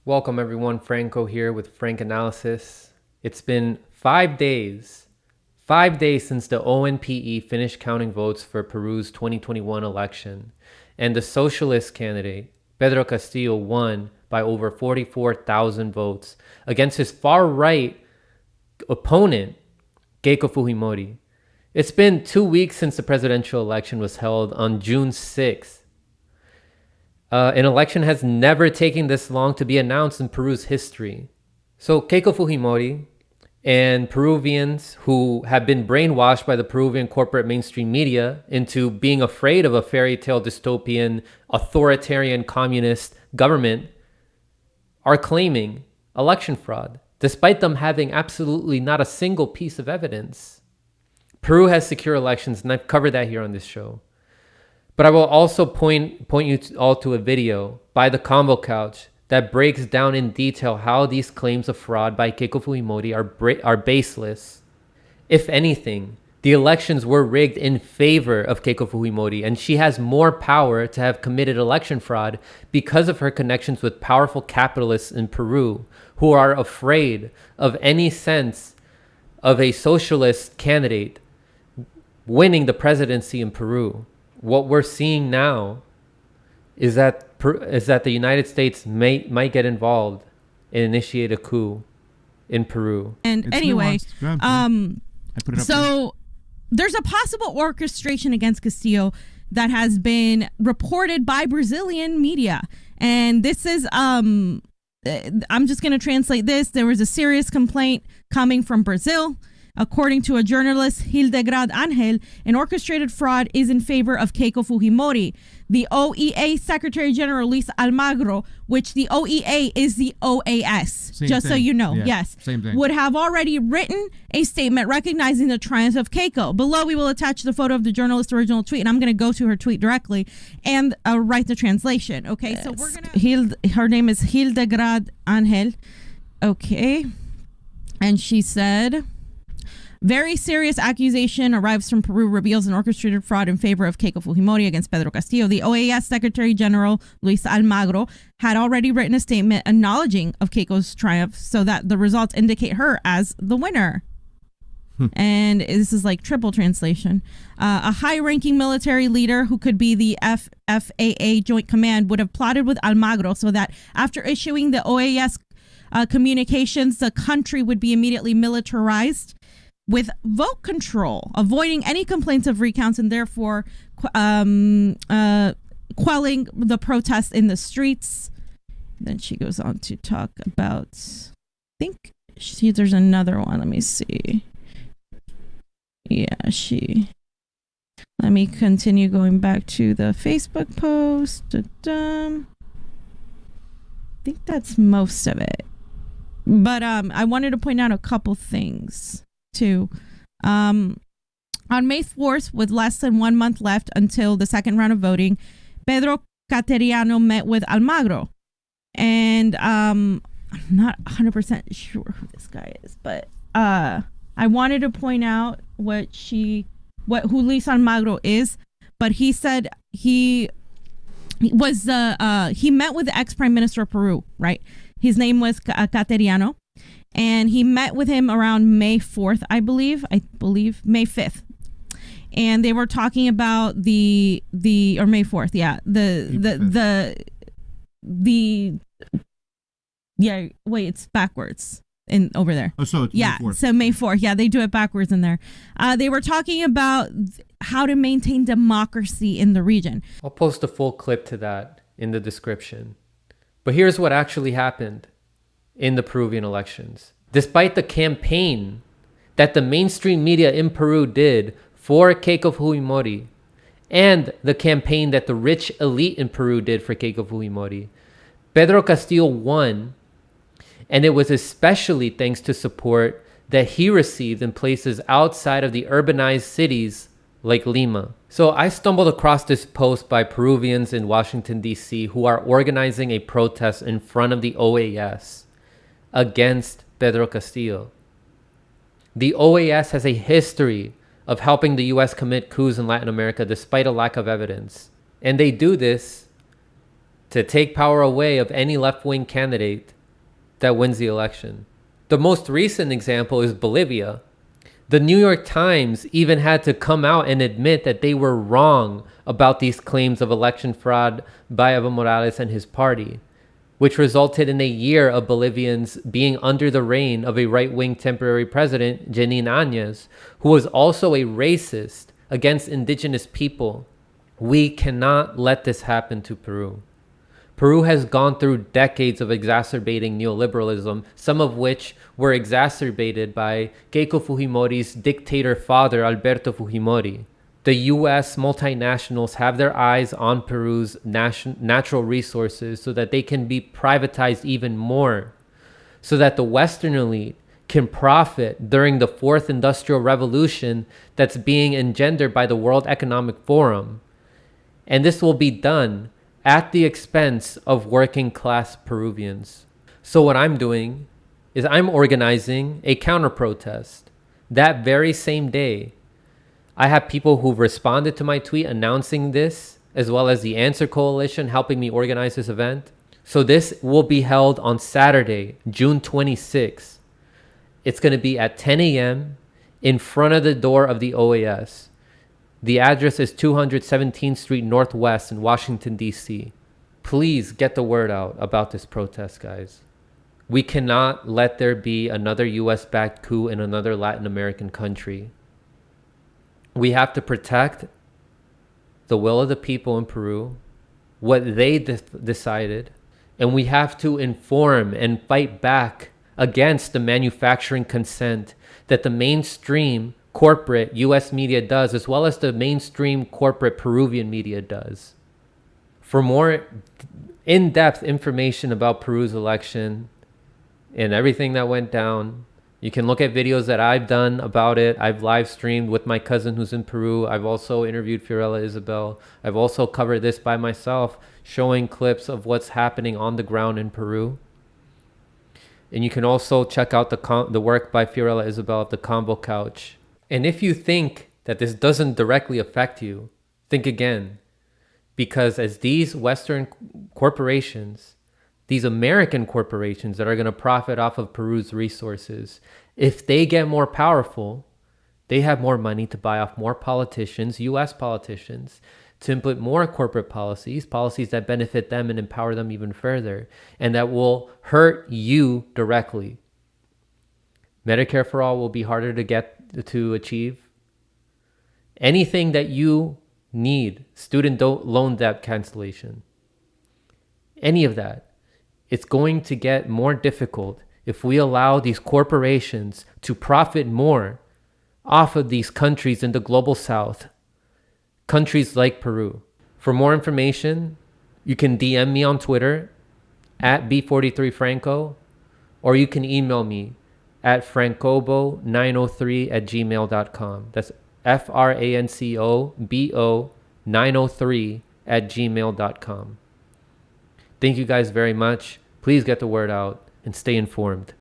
Welcome everyone, Franco here with Frank Analysis. It's been 5 days since the ONPE finished counting votes for Peru's 2021 election, and the socialist candidate, Pedro Castillo, won by over 44,000 votes against his far-right opponent, Keiko Fujimori. It's been 2 weeks since the presidential election was held on June 6th. An election has never taken this long to be announced in Peru's history. So Keiko Fujimori and Peruvians who have been brainwashed by the Peruvian corporate mainstream media into being afraid of a fairy tale dystopian, authoritarian communist government are claiming election fraud, despite them having absolutely not a single piece of evidence. Peru has secure elections, and I've covered that here on this show. But I will also point you all to a video by the Combo Couch that breaks down in detail how these claims of fraud by Keiko Fujimori are baseless. If anything, the elections were rigged in favor of Keiko Fujimori, and she has more power to have committed election fraud because of her connections with powerful capitalists in Peru who are afraid of any sense of a socialist candidate winning the presidency in Peru. What we're seeing now is that the United States might get involved and initiate a coup in Peru. And It's anyway, nuanced. I put it up so there's a possible orchestration against Castillo that has been reported by Brazilian media. And this is, I'm just going to translate this. There was a serious complaint coming from Brazil. According to a journalist, Hildegard Angel, an orchestrated fraud is in favor of Keiko Fujimori. The OEA Secretary General Luis Almagro, which the OEA is the OAS, Same just so thing. you know, Yeah, yes, same thing. would have already written a statement recognizing the triumph of Keiko. Below, we will attach the photo of the journalist's original tweet, and I'm going to go to her tweet directly and write the translation. Okay, so we're going to... Her name is Hildegard Angel. Okay, and she said... Very serious accusation arrives from Peru, reveals an orchestrated fraud in favor of Keiko Fujimori against Pedro Castillo. The OAS Secretary General Luis Almagro had already written a statement acknowledging of Keiko's triumph so that the results indicate her as the winner. And this is like triple translation. A high-ranking military leader who could be the FAA Joint Command would have plotted with Almagro so that after issuing the OAS communications, the country would be immediately militarized with vote control, avoiding any complaints of recounts and therefore quelling the protests in the streets. Then she goes on to talk about, there's another one. Let me see. Yeah, let me continue going back to the Facebook post. I think that's most of it. But I wanted to point out a couple things. Too. On May 4th, with less than 1 month left until the second round of voting, Pedro Cateriano met with Almagro. And I'm not 100% sure who this guy is, but I wanted to point out who Luis Almagro is. But he said he met with the ex-prime minister of Peru, right? His name was Cateriano. And he met with him around May 4th, I believe May 5th. And they were talking about or May 4th, yeah. It's backwards over there. Oh, so it's May 4th. So May 4th, yeah, they do it backwards in there. They were talking about how to maintain democracy in the region. I'll post a full clip to that in the description. But here's what actually happened in the Peruvian elections. Despite the campaign that the mainstream media in Peru did for Keiko Fujimori and the campaign that the rich elite in Peru did for Keiko Fujimori, Pedro Castillo won, and it was especially thanks to support that he received in places outside of the urbanized cities like Lima. So I stumbled across this post by Peruvians in Washington, D.C. who are organizing a protest in front of the OAS against Pedro Castillo. The OAS has a history of helping the U.S. commit coups in Latin America despite a lack of evidence. And they do this to take power away of any left-wing candidate that wins the election. The most recent example is Bolivia. The New York Times even had to come out and admit that they were wrong about these claims of election fraud by Evo Morales and his party, which resulted in a year of Bolivians being under the reign of a right-wing temporary president, Jeanine Áñez, who was also a racist against indigenous people. We cannot let this happen to Peru. Peru has gone through decades of exacerbating neoliberalism, some of which were exacerbated by Keiko Fujimori's dictator father, Alberto Fujimori. The US multinationals have their eyes on Peru's natural resources so that they can be privatized even more, so that the Western elite can profit during the fourth industrial revolution that's being engendered by the World Economic Forum. And this will be done at the expense of working class Peruvians. So what I'm doing is I'm organizing a counter-protest. That very same day, I have people who've responded to my tweet announcing this, as well as the Answer Coalition helping me organize this event. So this will be held on Saturday, June 26th. It's going to be at 10 a.m. in front of the door of the OAS. The address is 217th Street Northwest in Washington, D.C. Please get the word out about this protest, guys. We cannot let there be another US-backed coup in another Latin American country. We have to protect the will of the people in Peru, what they decided, and we have to inform and fight back against the manufacturing consent that the mainstream corporate US media does, as well as the mainstream corporate Peruvian media does. For more in-depth information about Peru's election and everything that went down, you can look at videos that I've done about it. I've live streamed with my cousin who's in Peru. I've also interviewed Fiorella Isabel. I've also covered this by myself, showing clips of what's happening on the ground in Peru. And you can also check out the work by Fiorella Isabel at the Combo Couch. And if you think that this doesn't directly affect you, think again. Because as these Western corporations, these American corporations that are going to profit off of Peru's resources, if they get more powerful, they have more money to buy off more politicians, US politicians, to implement more corporate policies that benefit them and empower them even further, and that will hurt you directly. Medicare for all will be harder to achieve. Anything that you need, student loan debt cancellation, any of that, it's going to get more difficult if we allow these corporations to profit more off of these countries in the global south, countries like Peru. For more information, you can DM me on Twitter at B43Franco, or you can email me at francobo903@gmail.com. That's FRANCOBO903@gmail.com. Thank you guys very much. Please get the word out and stay informed.